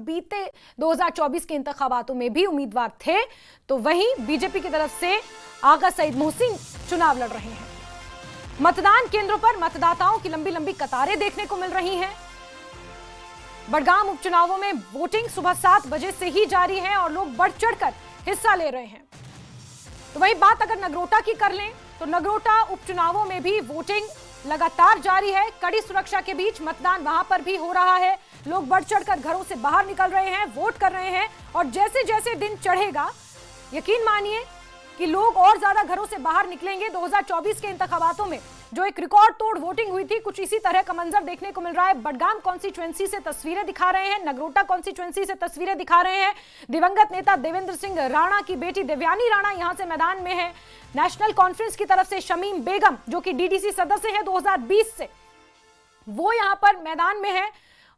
बीते 2024 के इंतखाबातों में भी उम्मीदवार थे, तो वहीं बीजेपी की तरफ से आगा सईद मोहसिन चुनाव लड़ रहे हैं। मतदान केंद्रों पर मतदाताओं की लंबी लंबी कतारें देखने को मिल रही हैं। बड़गाम उपचुनावों में वोटिंग सुबह 7 बजे से ही जारी है और लोग बढ़ चढ़कर हिस्सा ले रहे हैं। तो वही बात अगर नगरोटा की कर लें तो नगरोटा उपचुनावों में भी वोटिंग लगातार जारी है। कड़ी सुरक्षा के बीच मतदान वहां पर भी हो रहा है। लोग बढ़ चढ़कर घरों से बाहर निकल रहे हैं, वोट कर रहे हैं और जैसे जैसे दिन चढ़ेगा यकीन मानिए कि लोग और ज्यादा घरों से बाहर निकलेंगे। 2024 के इंतखाबातों में जो एक रिकॉर्ड तोड़ वोटिंग हुई थी, कुछ इसी तरह का मंजर देखने को मिल रहा है। बड़गाम कॉन्स्टिट्यूएंसी से तस्वीरें दिखा रहे हैं, नगरोटा कॉन्स्टिट्यूएंसी से तस्वीरें दिखा रहे हैं। दिवंगत नेता देवेंद्र सिंह राणा की बेटी देवयानी राणा यहां से मैदान में है। नेशनल कॉन्फ्रेंस की तरफ से शमीम बेगम जो कि डीडीसी सदस्य है 2020 से, वो यहां पर मैदान में है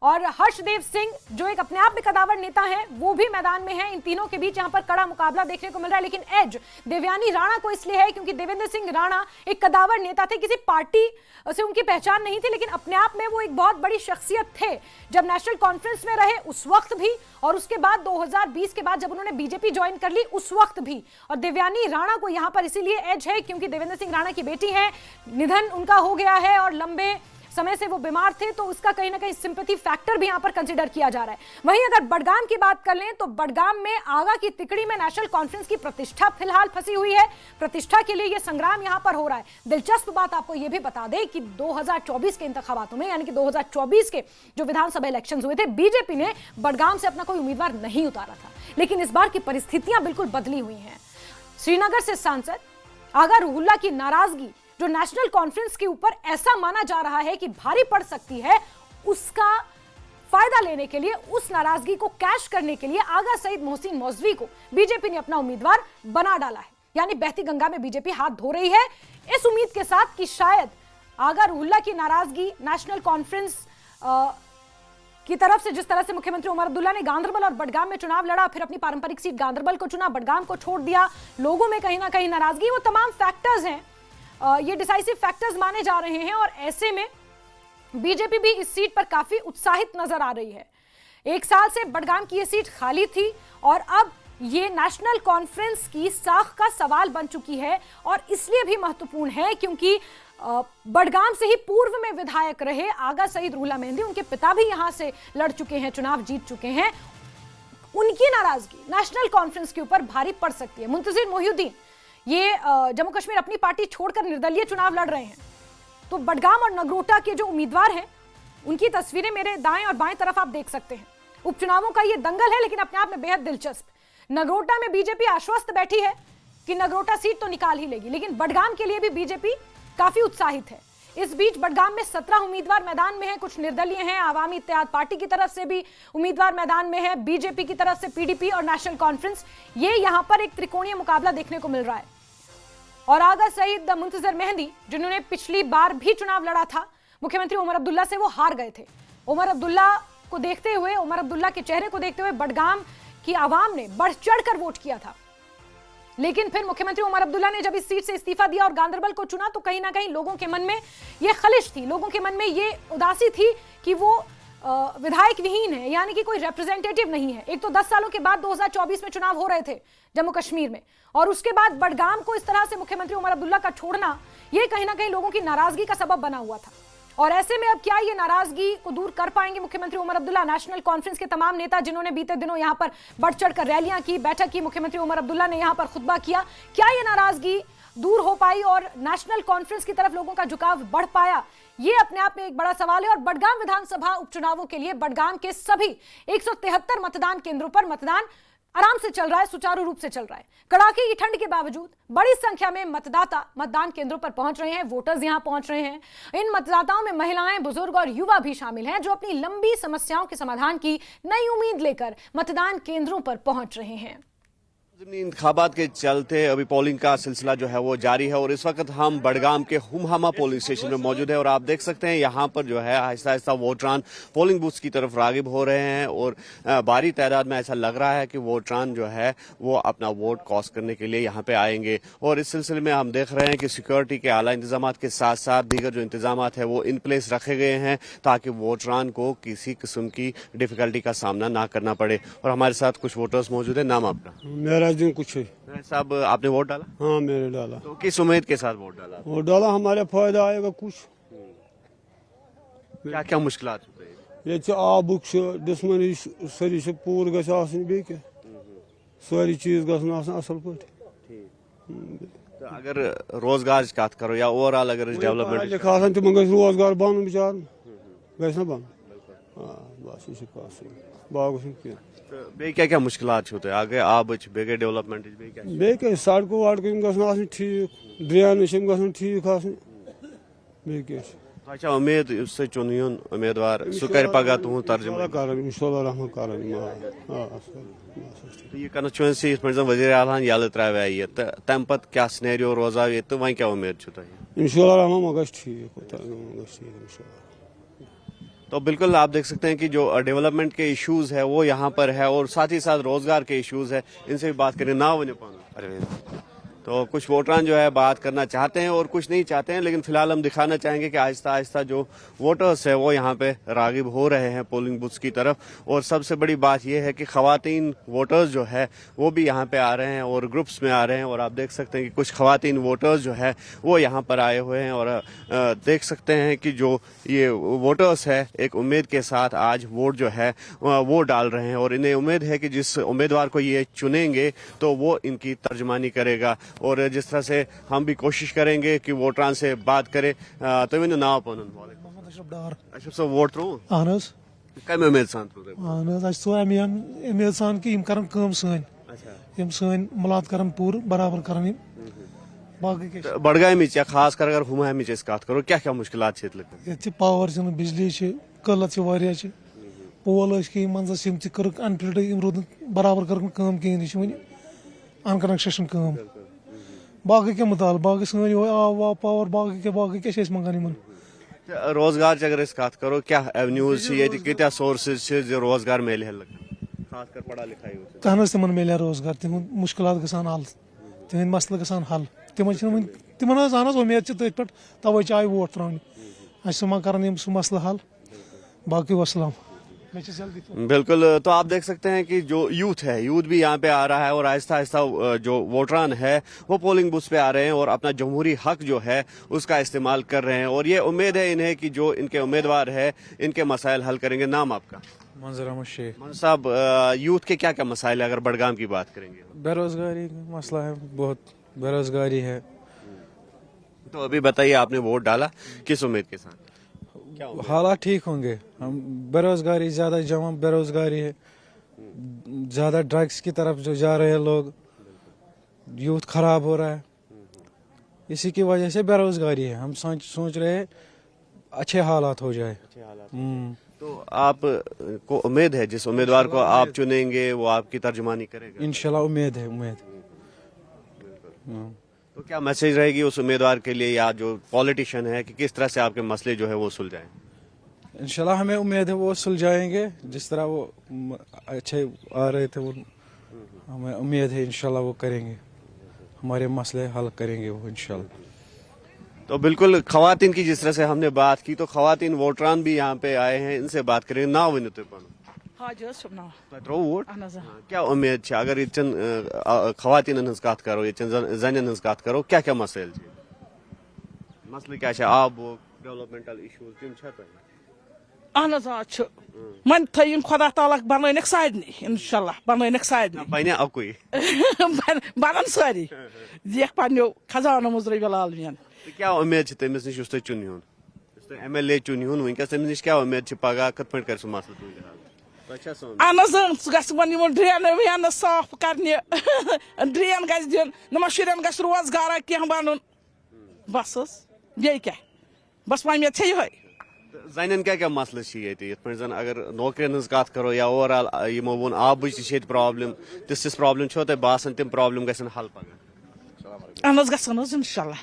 और हर्षदेव सिंह जो एक अपने आप में कदावर नेता है वो भी मैदान में है। इन तीनों के बीच यहां पर कड़ा मुकाबला देखने को मिल रहा है, लेकिन एज देवयानी राणा को इसलिए है क्योंकि देवेंद्र सिंह राणा एक कदावर नेता थे। किसी पार्टी से उनकी पहचान नहीं थी, लेकिन अपने आप में वो एक बहुत बड़ी शख्सियत थे। जब नेशनल कॉन्फ्रेंस में रहे उस वक्त भी और उसके बाद 2020 के बाद जब उन्होंने बीजेपी ज्वाइन कर ली उस वक्त भी। और देवयानी राणा को यहां पर इसीलिए एज है क्योंकि देवेंद्र सिंह राणा की बेटी है, निधन उनका हो गया है और लंबे समय से वो बीमार थे, तो उसका कहीं ना कहीं सिंपैथी फैक्टर भी यहां पर कंसीडर किया जा रहा है। वहीं अगर बड़गाम की बात कर लें तो बड़गाम में आगा की तिकड़ी में नेशनल कॉन्फ्रेंस की प्रतिष्ठा फिलहाल फंसी हुई है। प्रतिष्ठा के लिए यह संग्राम यहां पर हो रहा है। दिलचस्प बात आपको यह भी बता दें कि 2024 के इंतखाबातों में यानी कि 2024 के जो विधानसभा इलेक्शंस हुए थे, बीजेपी ने बड़गाम से अपना कोई उम्मीदवार नहीं उतारा था, लेकिन इस बार की परिस्थितियां बिल्कुल बदली हुई हैं। श्रीनगर से सांसद आगा रूहुल्लाह की नाराजगी जो नेशनल कॉन्फ्रेंस के ऊपर ऐसा माना जा रहा है कि भारी पड़ सकती है, उसका फायदा लेने के लिए, उस नाराजगी को कैश करने के लिए आगा सईद मोहसिन मौलवी को बीजेपी ने अपना उम्मीदवार बना डाला है। यानी बहती गंगा में बीजेपी हाथ धो रही है इस उम्मीद के साथ कि शायद आगा रूहुल्लाह की नाराजगी नेशनल कॉन्फ्रेंस की तरफ से, जिस तरह से मुख्यमंत्री उमर अब्दुल्ला ने गांधरबल और बड़गाम में चुनाव लड़ा, फिर अपनी पारंपरिक सीट गांधरबल को चुना, बड़गाम को छोड़ दिया, लोगों में कहीं ना कहीं नाराजगी, वो तमाम फैक्टर्स हैं, ये डिसाइसिव फैक्टर्स माने जा रहे हैं और ऐसे में बीजेपी भी इस सीट पर काफी उत्साहित नजर आ रही है। एक साल से बड़गाम की ये सीट खाली थी और अब ये नेशनल कॉन्फ्रेंस की साख का सवाल बन चुकी है और इसलिए भी महत्वपूर्ण है क्योंकि बड़गाम से ही पूर्व में विधायक रहे आगा सईद रूहुल्लाह मेहंदी, उनके पिता भी यहां से लड़ चुके हैं, चुनाव जीत चुके हैं। उनकी नाराजगी नेशनल कॉन्फ्रेंस के ऊपर भारी पड़ सकती है। मुंतजिर मोहिउद्दीन ये जम्मू कश्मीर अपनी पार्टी छोड़कर निर्दलीय चुनाव लड़ रहे हैं, तो बड़गाम और नगरोटा के जो उम्मीदवार हैं उनकी तस्वीरें मेरे दाएं और बाएं तरफ आप देख सकते हैं। उपचुनावों का ये दंगल है, लेकिन अपने आप में बेहद दिलचस्प। नगरोटा में बीजेपी आश्वस्त बैठी है कि नगरोटा सीट तो निकाल ही लेगी, लेकिन बड़गाम के लिए भी बीजेपी काफी उत्साहित है। इस बीच बड़गाम में 17 उम्मीदवार मैदान में हैं, कुछ निर्दलीय हैं, आवामी इत्तेहाद पार्टी की तरफ से भी उम्मीदवार मैदान में है, बीजेपी की तरफ से पीडीपी और नेशनल कॉन्फ्रेंस। ये यहां पर एक त्रिकोणीय मुकाबला देखने को मिल रहा है और आगा सईद मुंतजिर मेहंदी जिन्होंने पिछली बार भी चुनाव लड़ा था मुख्यमंत्री उमर अब्दुल्ला से, वो हार गए थे। उमर अब्दुल्ला को देखते हुए, उमर अब्दुल्ला के चेहरे को देखते हुए बड़गाम की आवाम ने बढ़ चढ़कर वोट किया था, लेकिन फिर मुख्यमंत्री उमर अब्दुल्ला ने जब इस सीट से इस्तीफा दिया और गांधरबल को चुना तो कहीं ना कहीं लोगों के मन में यह खलिश थी, लोगों के मन में ये उदासी थी कि वो विधायक विहीन है, यानी कि कोई रिप्रेजेंटेटिव नहीं है। एक तो 10 सालों के बाद 2024 में चुनाव हो रहे थे जम्मू कश्मीर में और उसके बाद बड़गाम को इस तरह से मुख्यमंत्री उमर अब्दुल्ला का छोड़ना, ये कहीं ना कहीं लोगों की नाराजगी का सबब बना हुआ था। और ऐसे में अब क्या ये नाराजगी को दूर कर पाएंगे मुख्यमंत्री उमर अब्दुल्ला? नेशनल कॉन्फ्रेंस के तमाम नेता जिन्होंने बीते दिनों यहां पर बढ़ चढ़कर रैलियां की, बैठक की, मुख्यमंत्री उमर अब्दुल्ला ने यहां पर खुतबा किया, क्या ये नाराजगी दूर हो पाई और नेशनल कॉन्फ्रेंस की तरफ लोगों का झुकाव बढ़ पाया? ये अपने आप में एक बड़ा सवाल है। और बड़गाम विधानसभा उपचुनावों के लिए बड़गाम के सभी 173 मतदान केंद्रों पर मतदान आराम से चल रहा है, सुचारू रूप से चल रहा है। कड़ाके की ठंड के बावजूद बड़ी संख्या में मतदाता मतदान केंद्रों पर पहुंच रहे हैं, वोटर्स यहां पहुंच रहे हैं। इन मतदाताओं में महिलाएं, बुजुर्ग और युवा भी शामिल हैं जो अपनी लंबी समस्याओं के समाधान की नई उम्मीद लेकर मतदान केंद्रों पर पहुंच रहे हैं। इंतखाबात के चलते अभी पोलिंग का सिलसिला जो है वो जारी है और इस वक्त हम बडगाम के हुमहामा पोलिंग स्टेशन में मौजूद है और आप देख सकते हैं यहाँ पर जो है आहिस्ता आहिस्ता वोटरान पोलिंग बूथ की तरफ रागिब हो रहे हैं और भारी तादाद में ऐसा लग रहा है कि वोटरान जो है वो अपना वोट कास्ट करने के लिए यहाँ पे आएंगे और इस सिलसिले में हम देख रहे हैं कि सिक्योरिटी के आला इंतजाम के साथ साथ दीगर जो इंतजाम है वो इन प्लेस रखे गए हैं ताकि वोटरान को किसी किस्म की डिफिकल्टी का सामना ना करना पड़े। और हमारे साथ कुछ वोटर्स मौजूद है। नाम आपका? मेरा दिन कुछ है साहब, आपने वोट डाला? हाँ मैंने डाला। तो किस उम्मीद के साथ वोट डाला? वोट डाला हमारे फायदा आएगा कुछ। क्या क्या मुश्किलात होते हैं? ये आबुक दुश्मनी सारी पूर गस बे क्या सारी चीज गसन असल पे। तो अगर रोजगार की बात करो या ओवरऑल अगर डेवलपमेंट लिखा तिम गस रोजगार बन बिचार गस ना बन। बस ये बाकी बे क्या क्या मुश्किलात होते हैं आगे आब बेगे डेवलपमेंट बे क्या सड़कों वड़कों गसन ठीक ड्रेन गसन ठीक बे क्या अच्छा उम्मीद उससे चुनियुन उम्मीदवार सह कर पगह तुह तर्जुमा ये कंस्टिट्यूंसी वज़ीर आला यल त्रा ये तम पत क्या सिनेरियो रोजा ये तो वह क्या उम्मीद इंशाल्लाह तो बिल्कुल आप देख सकते हैं कि जो डेवलपमेंट के इश्यूज है वो यहाँ पर है और साथ ही साथ रोजगार के इश्यूज है, इनसे भी बात करें ना वन तो कुछ वोटरान जो है बात करना चाहते हैं और कुछ नहीं चाहते हैं, लेकिन फिलहाल हम दिखाना चाहेंगे कि आहिस्ता आहिस्ता जो वोटर्स है वो यहाँ पे रागिब हो रहे हैं पोलिंग बूथ्स की तरफ। और सबसे बड़ी बात यह है कि खवातीन वोटर्स जो है वो भी यहाँ पे आ रहे हैं और ग्रुप्स में आ रहे हैं और आप देख सकते हैं कि कुछ खवातीन वोटर्स जो है वो यहाँ पर आए हुए हैं और देख सकते हैं कि जो ये वोटर्स है एक उम्मीद के साथ आज वोट जो है वो डाल रहे हैं और इन्हें उम्मीद है कि जिस उम्मीदवार को ये चुनेंगे तो वो इनकी तर्जमानी करेगा और जिस तरह से हम भी कोशिश करेंगे कि वोटरान से बात करें। तो इन नाव अशरफ साहब वोट त्रो कम उम्मीद सान उम्मीद सान कि करन काम सन मुलात करन पूर बराबर करन बडगाम खास कर अगर हुमाम कत करो क्या क्या मुश्किलात ये पावर बिजली कलत पोल मंजस अनफिल्ड रूद बराबर कर कहें वन अनकनेक्शन कम बाकी क्या मुताल बाकी सन आब वाब पावर बाकी क्या मंगान रोजगार अगर कत करो क्या एवेन्यूज क्या सोर्सेज रोजगार मिल खासकर पढ़ा लिखाई कहन तिमन मिले रोजगार तिम मुश्किलात गसान हल तिहद मसल गसान हल तिमन उम्मीद तथ पे तवे आय वोट त्रान अ कर मसल हल बाकी वसलाम। बिल्कुल, तो आप देख सकते हैं कि जो यूथ है यूथ भी यहाँ पे आ रहा है और आहिस्ता आहिस्ता जो वोटरान है वो पोलिंग बूथ पे आ रहे हैं और अपना जमहूरी हक जो है उसका इस्तेमाल कर रहे हैं और ये उम्मीद है इन्हें कि जो इनके उम्मीदवार है इनके मसाइल हल करेंगे। नाम आपका? मंजर अहमद शेख। मंजर साहब, यूथ के क्या क्या मसाइल है अगर बडगाम की बात करेंगे? बेरोजगारी मसला है, बहुत बेरोजगारी है। तो अभी बताइए आपने वोट डाला किस उम्मीद के साथ? हालात ठीक होंगे। हम बेरोजगारी ज्यादा जमा बेरोजगारी है, ज्यादा ड्रग्स की तरफ जो जा रहे हैं लोग, यूथ खराब हो रहा है, इसी की वजह से बेरोजगारी है। हम सोच रहे हैं अच्छे हालात हो जाए। तो आप को उम्मीद है जिस उम्मीदवार को आप चुनेंगे वो आपकी तर्जुमानी करेगा? इंशाल्लाह उम्मीद है। तो क्या मैसेज रहेगी उस उम्मीदवार के लिए या जो पॉलिटिशियन है कि किस तरह से आपके मसले जो है वो सुलझाएं? इंशाल्लाह हमें उम्मीद है वो सुलझाएंगे जिस तरह वो अच्छे आ रहे थे, वो हमें उम्मीद है इंशाल्लाह वो करेंगे, हमारे मसले हल करेंगे वो इंशाल्लाह। तो बिल्कुल खवातीन की जिस तरह से हमने बात की तो खवातीन वोटरान भी यहाँ पे आए हैं, इनसे बात करेंगे। ना वन वोट क्या उम्मीद है अगर ये खवातीन हज कत करो ये जन हज कत करो क्या क्या मसाइल मसले क्या आब डेवलपमेंटल इश्यूज तम अहन मन थन खुदा ताला बन सारे इंशाल्लाह बन सारे बने अकुई बन सारी देख पो खजानो मज रबी आलमीन। क्या उम्मीद तमिस नश चुन MLA चुन वनकस तमिस नश क्या उम्मीद पगह कत पे कर मसल अहन सह ड्रेन वेन साफ कर ड्रेन दिन नम शुरन ग रोजगार कह बन बस बे क्या बस वन मे ये ज़ाइन क्या क्या मसले ये जन अगर नौकरियन हज कत करो या ओवरऑल यमो वो आबच प्रॉब्लम तिस प्रॉब्लम छो बासान तम प्रॉब्लम गसन हल पगह इंशाल्लाह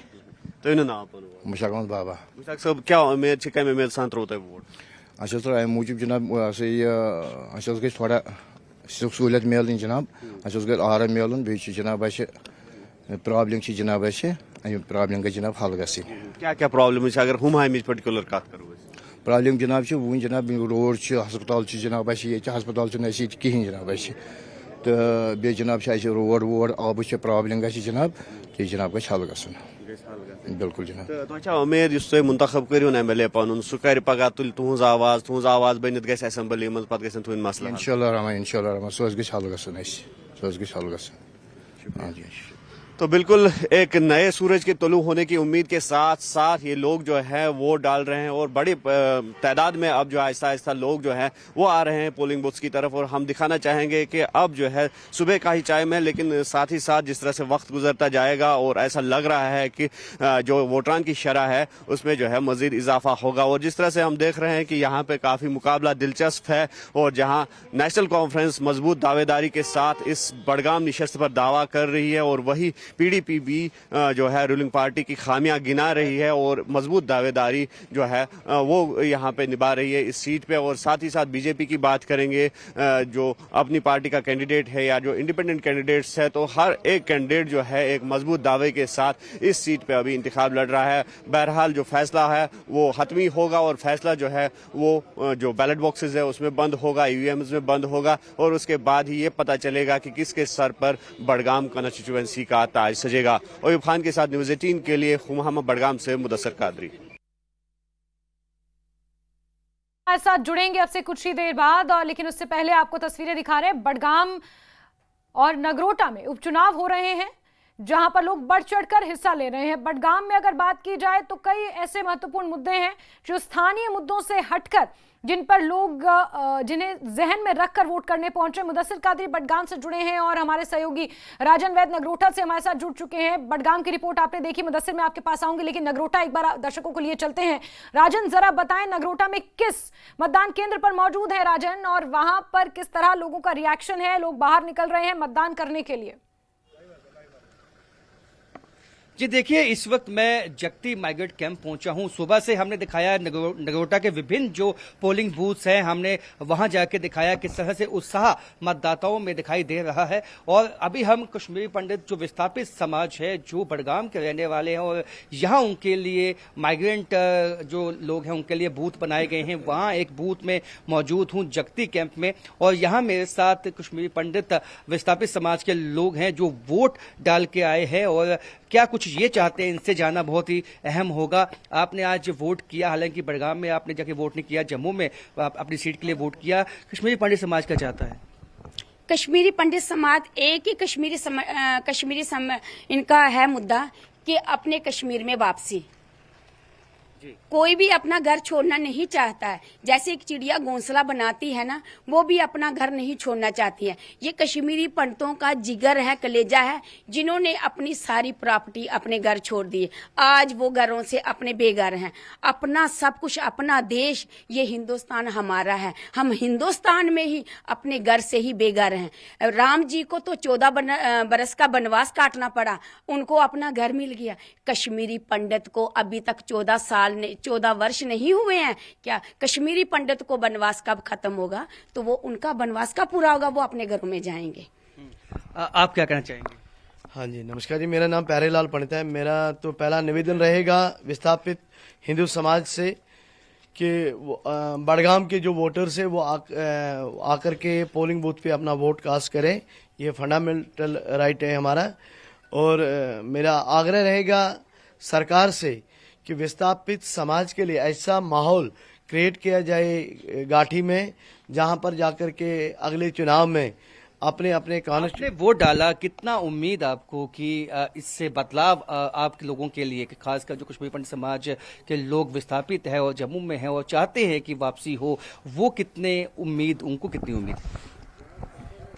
तुम वन नाव पन मुशताक अहमद बाबा मुश्ताक साहब क्या उम्मीद कम उम्मीद सान त्रो तुम वोट अस अमे मूजूब जनाब अस गई थोड़ा सहूलियत मिलन जनाब अस गई आराम मिलन बे जनाब प्रॉब्लम जनाब प्रॉब्लम गई जनाब हल गई क्या क्या प्रॉब्लम अगर हम पर्टिकुलर कत करो प्रॉब्लम जनाब वन जनाब रोड हस्पताल जनाब हस्पताल कहें जनाब तो बे जनाब रोड वोड आब प्रॉब्लम गई जनाब तो जनाब गई हल गन बिल्कुल जनाब तो उम्मीद तुम मुंतखब करो MLA पन सह कर पगह तुल तुज आवाज बनित गई असेंबली मज पे गन तुंद मसला इंशाल्लाह रहमान सह गई हल गन सह गई हल गन हाँ जी। तो बिल्कुल एक नए सूरज के तुलू होने की उम्मीद के साथ साथ ये लोग जो है वोट डाल रहे हैं और बड़ी तादाद में अब जो आहिस्ता आहिस्ता लोग जो है वो आ रहे हैं पोलिंग बूथ्स की तरफ और हम दिखाना चाहेंगे कि अब जो है सुबह का ही टाइम है लेकिन साथ ही साथ जिस तरह से वक्त गुजरता जाएगा और ऐसा लग रहा है कि जो वोटरान की शरह है उसमें जो है मजीद इजाफा होगा और जिस तरह से हम देख रहे हैं कि यहाँ पे काफ़ी मुकाबला दिलचस्प है और जहाँ नेशनल कॉन्फ्रेंस मजबूत दावेदारी के साथ इस बड़गाम निशस्त पर दावा कर रही है और वही PDP भी जो है रूलिंग पार्टी की खामियां गिना रही है और मजबूत दावेदारी जो है वो यहाँ पे निभा रही है इस सीट पे और साथ ही साथ बीजेपी की बात करेंगे जो अपनी पार्टी का कैंडिडेट है या जो इंडिपेंडेंट कैंडिडेट्स है तो हर एक कैंडिडेट जो है एक मजबूत दावे के साथ इस सीट पे अभी इंतखाब लड़ रहा है। बहरहाल जो फैसला है वो हतमी होगा और फैसला जो है वो जो बैलेट बॉक्सेस है उसमें बंद होगा, EVMs में बंद होगा और उसके बाद ही ये पता चलेगा कि किसके सर पर बड़गाम कॉन्स्टिट्यूएंसी का ताज सजेगा। ओयूब खान के साथ न्यूज़ 18 के लिए मोहम्मद बड़गाम से मुदस्सर कादरी। हमारे साथ जुड़ेंगे अब से कुछ ही देर बाद और लेकिन उससे पहले आपको तस्वीरें दिखा रहे हैं बड़गाम और नगरोटा में उपचुनाव हो रहे हैं जहां पर लोग बढ़ चढ़कर हिस्सा ले रहे हैं। बड़गाम में अगर बात की जाए तो कई ऐसे महत्वपूर्ण मुद्दे हैं जो स्थानीय मुद्दों से हटकर जिन पर लोग जिन्हें जहन में रखकर वोट करने पहुंचे। मुदस्सिर कादरी बड़गाम से जुड़े हैं और हमारे सहयोगी राजन वैद नगरोटा से हमारे साथ जुड़ चुके हैं। बड़गाम की रिपोर्ट आपने देखी, मुदस्सिर मैं आपके पास आऊंगी लेकिन नगरोटा एक बार दर्शकों को लिए चलते हैं। राजन जरा बताएं नगरोटा में किस मतदान केंद्र पर मौजूद है राजन और वहां पर किस तरह लोगों का रिएक्शन है, लोग बाहर निकल रहे हैं मतदान करने के लिए? जी देखिए, इस वक्त मैं जगती माइग्रेट कैंप पहुंचा हूं। सुबह से हमने दिखाया नगरोटा के विभिन्न जो पोलिंग बूथ्स हैं, हमने वहां जाके दिखाया किस तरह से उत्साह मतदाताओं में दिखाई दे रहा है। और अभी हम कश्मीरी पंडित जो विस्थापित समाज है, जो बड़गाम के रहने वाले हैं और यहाँ उनके लिए माइग्रेंट जो लोग हैं उनके लिए बूथ बनाए गए हैं, वहाँ एक बूथ में मौजूद हूँ जगती कैंप में। और यहाँ मेरे साथ कश्मीरी पंडित विस्थापित समाज के लोग हैं जो वोट डाल के आए हैं और क्या कुछ ये चाहते हैं इनसे जानना बहुत ही अहम होगा। आपने आज वोट किया, हालांकि बड़गाम में आपने जाके वोट नहीं किया, जम्मू में अपनी सीट के लिए वोट किया। कश्मीरी पंडित समाज क्या चाहता है? कश्मीरी पंडित समाज एक ही इनका है मुद्दा कि अपने कश्मीर में वापसी। कोई भी अपना घर छोड़ना नहीं चाहता है। जैसे एक चिड़िया घोंसला बनाती है ना, वो भी अपना घर नहीं छोड़ना चाहती है। ये कश्मीरी पंडितों का जिगर है, कलेजा है, जिन्होंने अपनी सारी प्रॉपर्टी अपने घर छोड़ दिए। आज वो घरों से अपने बेघर हैं। अपना सब कुछ, अपना देश, ये हिंदुस्तान हमारा है। हम हिंदुस्तान में ही अपने घर से ही बेघर हैं। राम जी को तो 14 बरस का वनवास काटना पड़ा, उनको अपना घर मिल गया। कश्मीरी पंडित को अभी तक 14 वर्ष नहीं हुए हैं। क्या कश्मीरी पंडित को वनवास कब खत्म होगा? तो वो उनका वनवास कब पूरा होगा, वो अपने घरों में जाएंगे। आप क्या कहना चाहेंगे? हाँ जी, नमस्कार जी, मेरा नाम प्यारेलाल पंडित है। मेरा तो पहला निवेदन रहेगा विस्थापित हिंदू समाज से कि बड़गाम के जो वोटर्स है वो आकर के पोलिंग बूथ पे अपना वोट कास्ट करें। ये फंडामेंटल राइट है हमारा। और मेरा आग्रह रहेगा सरकार से कि विस्थापित समाज के लिए ऐसा माहौल क्रिएट किया जाए घाटी में, जहां पर जाकर के अगले चुनाव में अपने आपने वोट डाला, कितना उम्मीद आपको कि इससे बदलाव आप लोगों के लिए, खासकर जो कश्मीरी पंडित समाज के लोग विस्थापित है और जम्मू में है और चाहते हैं कि वापसी हो, वो उनको कितनी उम्मीद?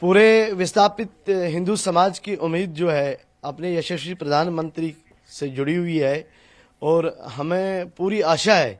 पूरे विस्थापित हिंदू समाज की उम्मीद जो है अपने यशस्वी प्रधानमंत्री से जुड़ी हुई है और हमें पूरी आशा है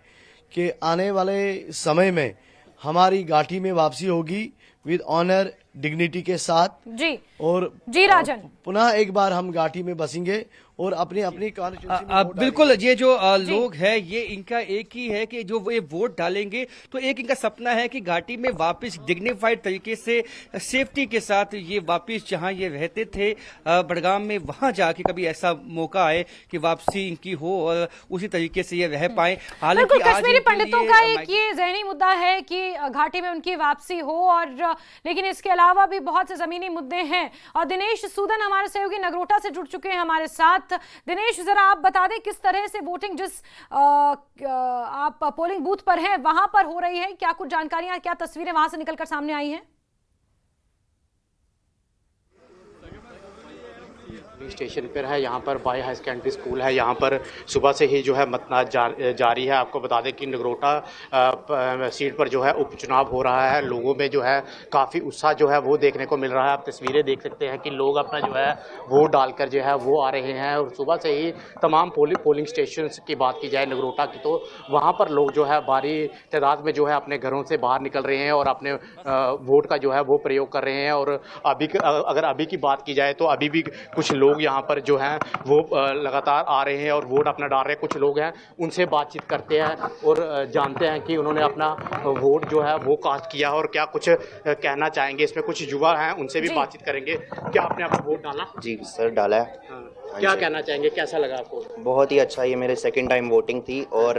कि आने वाले समय में हमारी घाटी में वापसी होगी विद ऑनर डिग्निटी के साथ। जी और जी राजन, पुनः एक बार हम घाटी में बसेंगे और अपनी अपनी कॉन्स्टिट्यूंसी में वोट बिल्कुल, ये जो लोग हैं ये इनका एक ही है कि जो वो ये वोट डालेंगे तो एक इनका सपना है कि घाटी में वापस डिग्निफाइड तरीके से सेफ्टी के साथ ये वापस जहां ये रहते थे बडगाम में, वहां जाके कभी ऐसा मौका आए कि वापसी इनकी हो और उसी तरीके से ये रह पाए। बिल्कुल, कश्मीरी पंडितों का एक ये जहनी मुद्दा है कि घाटी में उनकी वापसी हो, और लेकिन इसके अलावा भी बहुत से जमीनी मुद्दे हैं। और दिनेश सूदन हमारे सहयोगी नगरोटा से जुड़ चुके हैं हमारे साथ। दिनेश, जरा आप बता दें किस तरह से वोटिंग जिस आप पोलिंग बूथ पर हैं वहां पर हो रही है, क्या कुछ जानकारियां, क्या तस्वीरें वहां से निकलकर सामने आई हैं? स्टेशन पर है, यहाँ पर बाय हाई सेकेंडरी स्कूल है। यहाँ पर सुबह से ही जो है मतदान जारी है। आपको बता दें कि नगरोटा सीट पर जो है उपचुनाव हो रहा है। लोगों में जो है काफ़ी उत्साह जो है वो देखने को मिल रहा है। आप तस्वीरें देख सकते हैं कि लोग अपना जो है वोट डालकर जो है वो आ रहे हैं। और सुबह से ही तमाम पोलिंग स्टेशन की बात की जाए नगरोटा की, तो वहाँ पर लोग जो है भारी तादाद में जो है अपने घरों से बाहर निकल रहे हैं और अपने वोट का जो है वो प्रयोग कर रहे हैं। और अगर अभी की बात की जाए तो अभी भी कुछ लोग यहाँ पर जो हैं वो लगातार आ रहे हैं और वोट अपना डाल रहे हैं। कुछ लोग हैं, उनसे बातचीत करते हैं और जानते हैं कि उन्होंने अपना वोट जो है वो कास्ट किया और क्या कुछ कहना चाहेंगे। इसमें कुछ युवा हैं, उनसे भी बातचीत करेंगे। क्या आपने अपना वोट डाला? जी सर, डाला है। क्या कहना चाहेंगे, कैसा लगा आपको? बहुत ही अच्छा, ये मेरे सेकंड टाइम वोटिंग थी और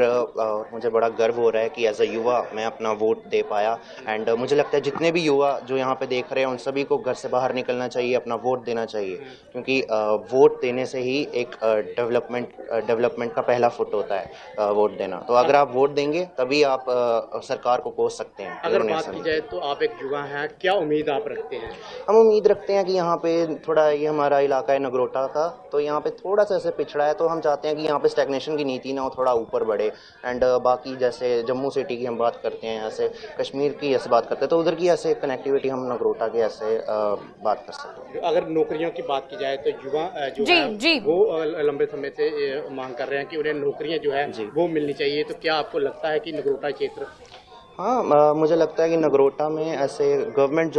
मुझे बड़ा गर्व हो रहा है कि एज अ युवा मैं अपना वोट दे पाया। एंड मुझे लगता है जितने भी युवा जो यहाँ पे देख रहे हैं उन सभी को घर से बाहर निकलना चाहिए, अपना वोट देना चाहिए, क्योंकि वोट देने से ही एक डेवलपमेंट का पहला फुट होता है वोट देना। तो अगर आप वोट देंगे तभी आप सरकार को कोस सकते हैं। अगर बात की जाए तो आप एक युवा हैं, क्या उम्मीद आप रखते हैं? हम उम्मीद रखते हैं कि यहाँ पे थोड़ा, ये हमारा इलाका है नगरोटा का, तो यहाँ पे थोड़ा सा ऐसे पिछड़ा है, तो हम चाहते हैं कि यहाँ पे स्टैग्नेशन की नीति ना हो, थोड़ा ऊपर बढ़े। एंड बाकी जैसे जम्मू सिटी की हम बात करते हैं, ऐसे कश्मीर की ऐसे बात करते हैं, तो उधर की ऐसे कनेक्टिविटी हम नगरोटा के ऐसे बात कर सकते हैं। अगर नौकरियों की बात की जाए तो युवा जो है वो लंबे समय से मांग कर रहे हैं कि उन्हें नौकरियां जो है वो मिलनी चाहिए। तो क्या आपको लगता है कि नगरोटा क्षेत्र, हाँ, मुझे लगता है कि नगरोटा में ऐसे गवर्नमेंट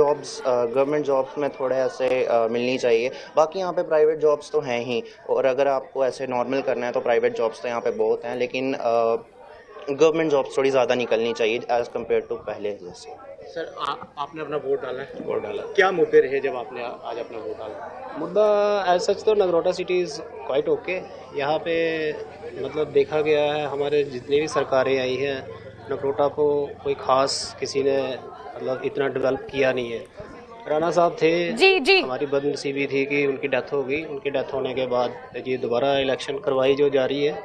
जॉब्स में थोड़े ऐसे मिलनी चाहिए। बाकी यहाँ पे प्राइवेट जॉब्स तो हैं ही, और अगर आपको ऐसे नॉर्मल करना है तो प्राइवेट जॉब्स तो यहाँ पे बहुत हैं, लेकिन गवर्नमेंट जॉब्स थोड़ी ज़्यादा निकलनी चाहिए एज़ कम्पेयर टू पहले जैसे। सर आपने अपना वोट डाला है? वोट डाला। क्या मुद्दे रहे जब आपने आज अपना वोट डाला? मुद्दा एज सच तो Nagrota city is quite okay. यहाँ पे मतलब देखा गया है, हमारे जितनी भी सरकारें आई हैं नगरोटा को कोई ख़ास किसी ने मतलब इतना डेवलप किया नहीं है। राणा साहब थे, जी। हमारी बदनसीबी थी कि उनकी डेथ हो गई। उनकी डेथ होने के बाद ये दोबारा इलेक्शन करवाई जो जा रही है,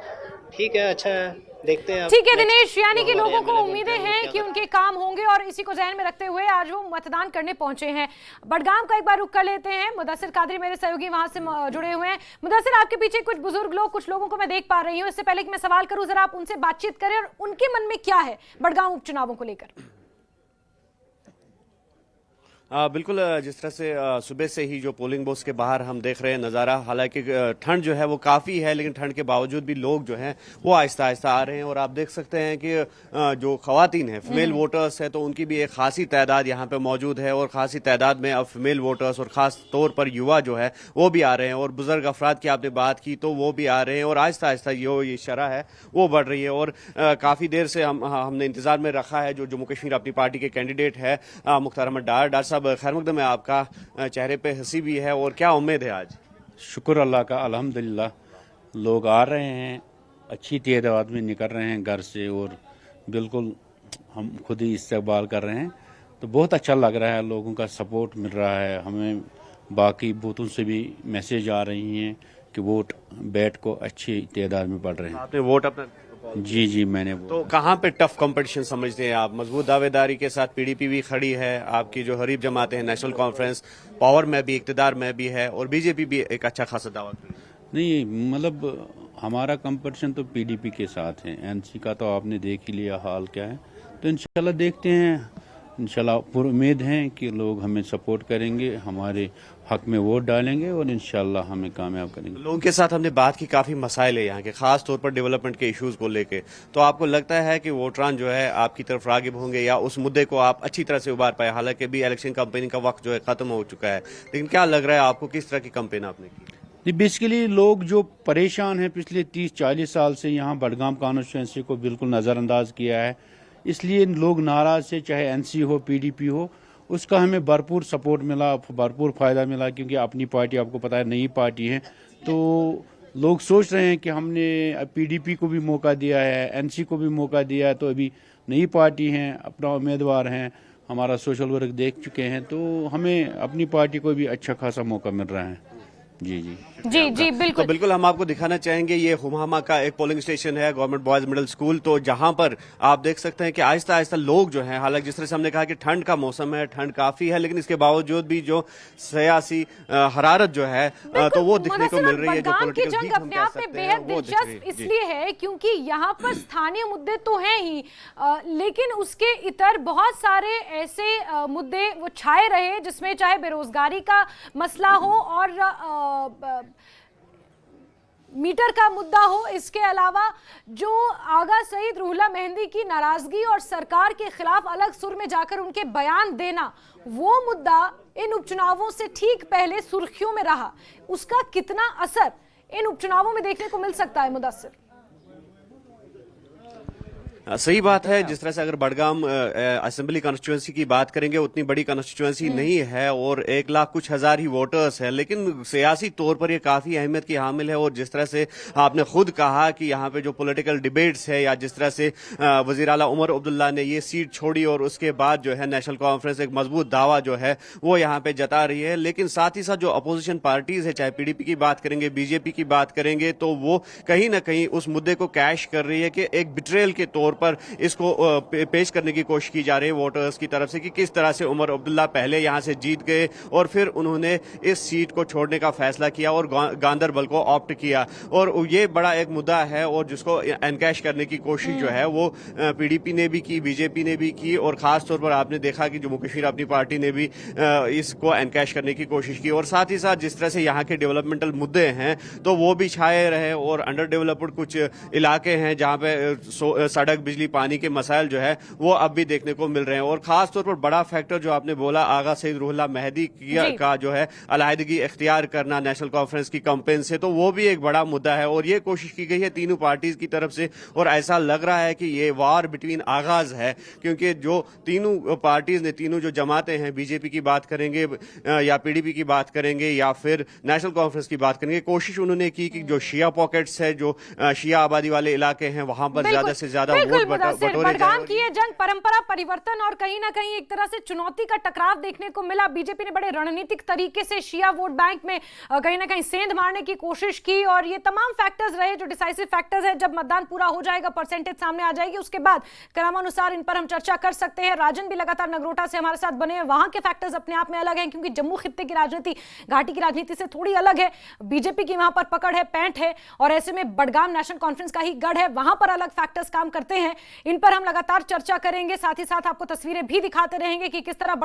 ठीक है, अच्छा है, देखते हैं। ठीक है दिनेश, यानी कि लोगों को उम्मीदें हैं कि उनके काम होंगे और इसी को ध्यान में रखते हुए आज वो मतदान करने पहुंचे हैं। बडगाम का एक बार रुख कर लेते हैं। मुदस्सिर कादरी मेरे सहयोगी वहां से जुड़े हुए हैं। मुदस्सिर, आपके पीछे कुछ बुजुर्ग लोग, कुछ लोगों को मैं देख पा रही हूँ। इससे पहले कि मैं सवाल करूं, जरा आप उनसे बातचीत करें और उनके मन में क्या है बडगाम उपचुनावों को लेकर। बिल्कुल, जिस तरह से सुबह से ही जो पोलिंग बूथ के बाहर हम देख रहे हैं नज़ारा, हालांकि ठंड जो है वो काफ़ी है, लेकिन ठंड के बावजूद भी लोग जो हैं वो आहिस्ता आहिस्ता आ रहे हैं। और आप देख सकते हैं कि जो खवातीन हैं, फीमेल वोटर्स है, तो उनकी भी एक खासी तादाद यहाँ पे मौजूद है। और खासी तादाद में अब फीमेल वोटर्स और ख़ास तौर पर युवा जो है वो भी आ रहे हैं। और बुजुर्ग अफराद की आपने बात की तो वो भी आ रहे हैं और आहिस्ता आहिस्ता ये शरह है वो बढ़ रही है। और काफ़ी देर से हमने इंतज़ार में रखा है जो जम्मू कश्मीर अपनी पार्टी के कैंडिडेट है मुख्तार अहमद डार साहब, खैर मकदम है आपका, चेहरे पे हंसी भी है और क्या उम्मीद है आज? शुक्र अल्लाह का, अल्हम्दुलिल्लाह, लोग आ रहे हैं, अच्छी तादाद में निकल रहे हैं घर से और बिल्कुल हम खुद ही इस्तेमाल कर रहे हैं, तो बहुत अच्छा लग रहा है। लोगों का सपोर्ट मिल रहा है हमें। बाकी बूथों से भी मैसेज आ रही हैं कि वोट बैट को अच्छी तादाद में पड़ रहे हैं। आपने वोट अपना? जी मैंने। तो कहाँ पे टफ कंपटीशन समझते हैं आप? मजबूत दावेदारी के साथ पीडीपी भी खड़ी है, आपकी जो हरीफ जमातें हैं नेशनल कॉन्फ्रेंस पावर में भी, इक्तदार में भी है, और बीजेपी भी एक अच्छा खासा दावा कर रही है। नहीं, मतलब हमारा कंपटीशन तो पीडीपी के साथ है। एनसी का तो आपने देख ही लिया हाल क्या है, तो इंशाल्लाह देखते हैं। इंशाल्लाह पूरी उम्मीद है कि लोग हमें सपोर्ट करेंगे, हमारे हक में वोट डालेंगे और इंशाल्लाह हमें कामयाब करेंगे। लोगों के साथ हमने बात की, काफ़ी मसाइल है यहाँ के, खास तौर पर डेवलपमेंट के इश्यूज़ को लेके। तो आपको लगता है कि वोटरान जो है आपकी तरफ रागिब होंगे या उस मुद्दे को आप अच्छी तरह से उबार पाए? हालांकि भी इलेक्शन कैंपेनिंग का वक्त जो है ख़त्म हो चुका है, लेकिन क्या लग रहा है आपको, किस तरह की कैंपेन आपने की? बेसिकली लोग जो परेशान हैं पिछले 30-40 साल से यहाँ बडगाम कॉन्स्टिट्यूंसी को बिल्कुल नज़रअंदाज किया है, इसलिए लोग नाराज़ थे, चाहे एनसी हो, पीडीपी हो, उसका हमें भरपूर सपोर्ट मिला, भरपूर फ़ायदा मिला, क्योंकि अपनी पार्टी आपको पता है नई पार्टी है। तो लोग सोच रहे हैं कि हमने पीडीपी को भी मौका दिया है, एनसी को भी मौका दिया है, तो अभी नई पार्टी हैं, अपना उम्मीदवार हैं, हमारा सोशल वर्क देख चुके हैं, तो हमें अपनी पार्टी को भी अच्छा खासा मौका मिल रहा है। जी जी जी जी बिल्कुल। तो बिल्कुल हम आपको दिखाना चाहेंगे, ये हुमामा का एक पोलिंग स्टेशन है, गवर्नमेंट बॉयज मिडिल स्कूल। तो जहां पर आप देख सकते हैं कि आहिस्ता आहिस्ता लोग जो हैं, हालांकि जिस तरह से हमने कहा कि ठंड का मौसम है, ठंड काफी है, लेकिन इसके बावजूद भी जो सियासी हरारत जो है तो वो दिखने को मिल रही है। जो बडगाम की पॉलिटिकल जंग अपने आप में बेहद दिलचस्प इसलिए है क्योंकि यहाँ पर स्थानीय मुद्दे तो हैं ही, लेकिन उसके इतर बहुत सारे ऐसे मुद्दे वो छाए रहे, जिसमें चाहे बेरोजगारी का मसला हो और मीटर का मुद्दा हो, इसके अलावा जो आगा सईद रूहुल्लाह मेहंदी की नाराजगी और सरकार के खिलाफ अलग सुर में जाकर उनके बयान देना, वो मुद्दा इन उपचुनावों से ठीक पहले सुर्खियों में रहा। उसका कितना असर इन उपचुनावों में देखने को मिल सकता है मुदस्सिर? सही बात है। जिस तरह से अगर बडगाम असेंबली कॉन्स्टिट्यूंसी की बात करेंगे, उतनी बड़ी कॉन्स्टिट्यूंसी नहीं है और 1 लाख कुछ हजार ही वोटर्स हैं, लेकिन सियासी तौर पर यह काफी अहमियत की हामिल है। और जिस तरह से आपने खुद कहा कि यहाँ पे जो पॉलिटिकल डिबेट्स है, या जिस तरह से वजीर आला उमर अब्दुल्ला ने ये सीट छोड़ी और उसके बाद जो है नेशनल कॉन्फ्रेंस एक मजबूत दावा जो है वो यहाँ पे जता रही है, लेकिन साथ ही साथ जो अपोजिशन पार्टीज है, चाहे पीडीपी की बात करेंगे, बीजेपी की बात करेंगे, तो वो कहीं ना कहीं उस मुद्दे को कैश कर रही है कि एक बिट्रेल के तौर पर इसको पेश करने की कोशिश की जा रही है वोटर्स की तरफ से, कि किस तरह से उमर अब्दुल्ला पहले यहां से जीत गए और फिर उन्होंने इस सीट को छोड़ने का फैसला किया और गांदरबल को ऑप्ट किया। और ये बड़ा एक मुद्दा है और जिसको एनकैश करने की कोशिश जो है वो पीडीपी ने भी की, बीजेपी ने भी की, और खास तौर पर आपने देखा कि जम्मू कश्मीर अपनी पार्टी ने भी इसको एनकैश करने की कोशिश की। और साथ ही साथ जिस तरह से यहाँ के डेवलपमेंटल मुद्दे हैं तो वो भी छाए रहे, और अंडर डेवलप्ड कुछ इलाके हैं जहाँ पे सड़क, बिजली, पानी के मसाइल जो है वो अब भी देखने को मिल रहे हैं। और खास तौर पर बड़ा फैक्टर जो आपने बोला, आगा सईद रूहुल्लाह मेहंदी का जो है अलहदगी इख्तियार करना नेशनल कॉन्फ्रेंस की कैंपेन से, तो वो भी एक बड़ा मुद्दा है। और ये कोशिश की गई है तीनों पार्टीज की तरफ से, और ऐसा लग रहा है कि ये वार बिटवीन आगाज है, क्योंकि जो तीनों पार्टीज ने, तीनों जो जमातें हैं, बीजेपी की बात करेंगे या पीडीपी की बात करेंगे या फिर नेशनल कॉन्फ्रेंस की बात करेंगे, कोशिश उन्होंने की कि जो शिया पॉकेट्स है, जो शिया आबादी वाले इलाके हैं, वहां पर ज्यादा से ज्यादा वोट बडगाम की ये जंग परंपरा परिवर्तन और कहीं ना कहीं एक तरह से चुनौती का टकराव देखने को मिला। बीजेपी ने बड़े रणनीतिक तरीके से शिया वोट बैंक में कहीं ना कहीं सेंध मारने की कोशिश की, और ये तमाम फैक्टर्स रहे जो डिसाइसिव फैक्टर्स है। जब मतदान पूरा हो जाएगा, परसेंटेज सामने आ जाएगी, उसके बाद क्रमानुसार इन पर हम चर्चा कर सकते हैं। राजन भी लगातार नगरोटा से हमारे साथ बने हैं, वहां के फैक्टर्स अपने आप में अलग हैं, क्योंकि जम्मू खित्ते की राजनीति घाटी की राजनीति से थोड़ी अलग है। बीजेपी की वहां पर पकड़ है, पैंठ है, और ऐसे में बडगाम नेशनल कॉन्फ्रेंस का ही गढ़ है, वहां पर अलग फैक्टर्स काम करते हैं। इन पर हम लगातार चर्चा करेंगे, साथ ही साथ आपको तस्वीरें भी दिखाते रहेंगे कि किस तरह